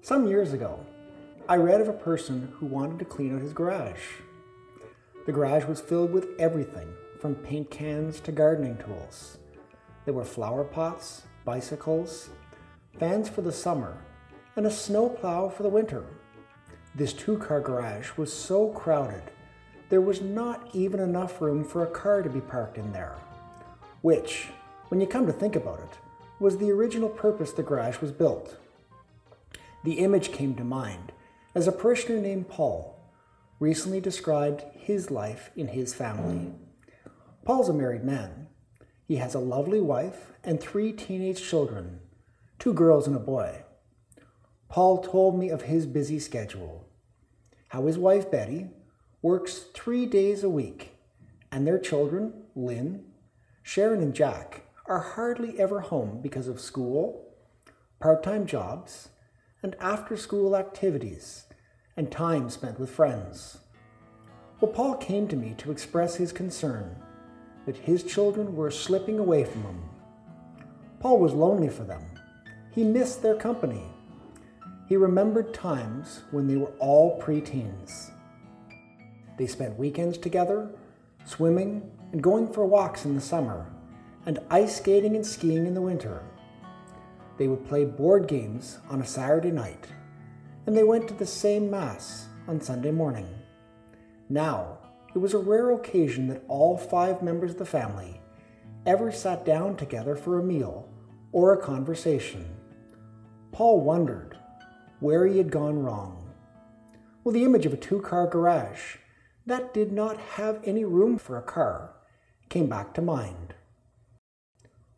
Some years ago, I read of a person who wanted to clean out his garage. The garage was filled with everything from paint cans to gardening tools. There were flower pots, bicycles, fans for the summer, and a snowplow for the winter. This two-car garage was so crowded, there was not even enough room for a car to be parked in there, which, when you come to think about it, was the original purpose the garage was built. The image came to mind as a parishioner named Paul recently described his life in his family. Paul's a married man. He has a lovely wife and 3 teenage children, 2 girls and a boy. Paul told me of his busy schedule, how his wife Betty works 3 days a week, and their children, Lynn, Sharon and Jack, are hardly ever home because of school, part-time jobs, and after-school activities, and time spent with friends. Well, Paul came to me to express his concern that his children were slipping away from him. Paul was lonely for them. He missed their company. He remembered times when they were all preteens. They spent weekends together, swimming and going for walks in the summer, and ice skating and skiing in the winter. They would play board games on a Saturday night, and they went to the same Mass on Sunday morning. Now, it was a rare occasion that all 5 members of the family ever sat down together for a meal or a conversation. Paul wondered where he had gone wrong. Well, the image of a 2-car garage that did not have any room for a car came back to mind.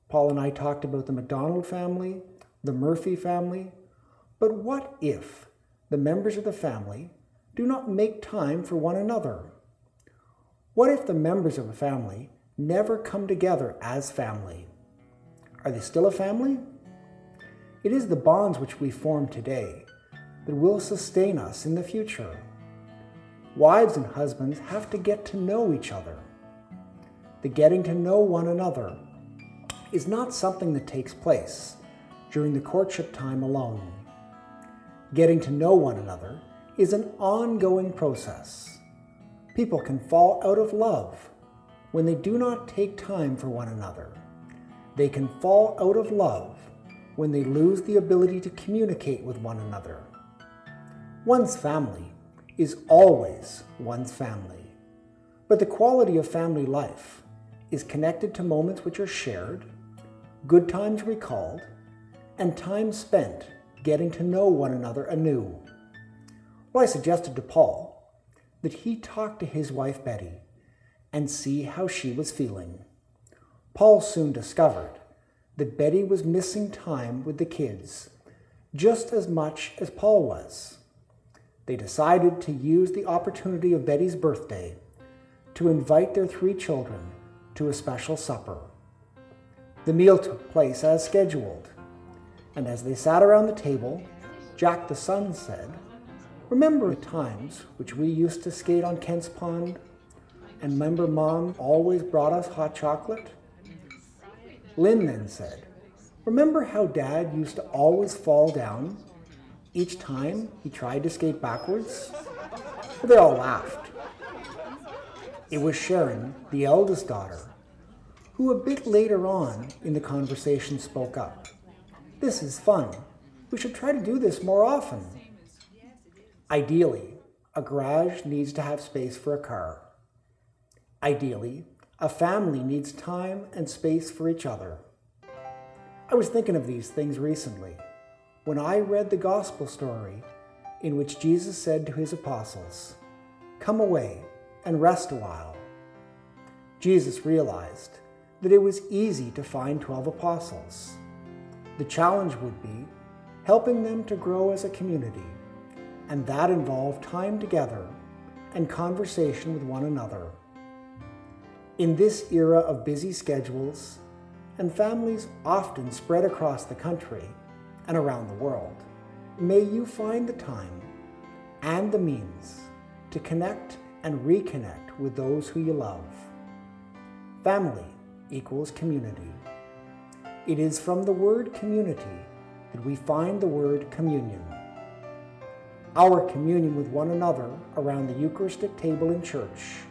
Paul and I talked about the McDonald family, the Murphy family, but what if the members of the family do not make time for one another? What if the members of a family never come together as family? Are they still a family? It is the bonds which we form today that will sustain us in the future. Wives and husbands have to get to know each other. The getting to know one another is not something that takes place during the courtship time alone. Getting to know one another is an ongoing process. People can fall out of love when they do not take time for one another. They can fall out of love when they lose the ability to communicate with one another. One's family is always one's family, but the quality of family life is connected to moments which are shared, good times recalled, and time spent getting to know one another anew. Well, I suggested to Paul that he talk to his wife Betty and see how she was feeling. Paul soon discovered that Betty was missing time with the kids just as much as Paul was. They decided to use the opportunity of Betty's birthday to invite their 3 children to a special supper. The meal took place as scheduled, and as they sat around the table, Jack the son said, "Remember the times which we used to skate on Kent's Pond? And remember Mom always brought us hot chocolate?" Lynn then said, "Remember how Dad used to always fall down each time he tried to skate backwards?" Well, they all laughed. It was Sharon, the eldest daughter, who a bit later on in the conversation spoke up. "This is fun. We should try to do this more often." Ideally, a garage needs to have space for a car. Ideally, a family needs time and space for each other. I was thinking of these things recently when I read the gospel story in which Jesus said to his apostles, "Come away and rest a while." Jesus realized that it was easy to find 12 apostles. The challenge would be helping them to grow as a community, and that involved time together and conversation with one another. In this era of busy schedules and families often spread across the country and around the world, may you find the time and the means to connect and reconnect with those who you love. Family equals community. It is from the word community that we find the word communion. our communion with one another around the Eucharistic table in church,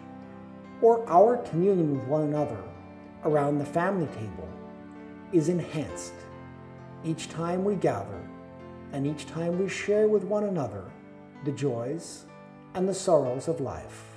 or our communion with one another around the family table, is enhanced each time we gather and each time we share with one another the joys and the sorrows of life.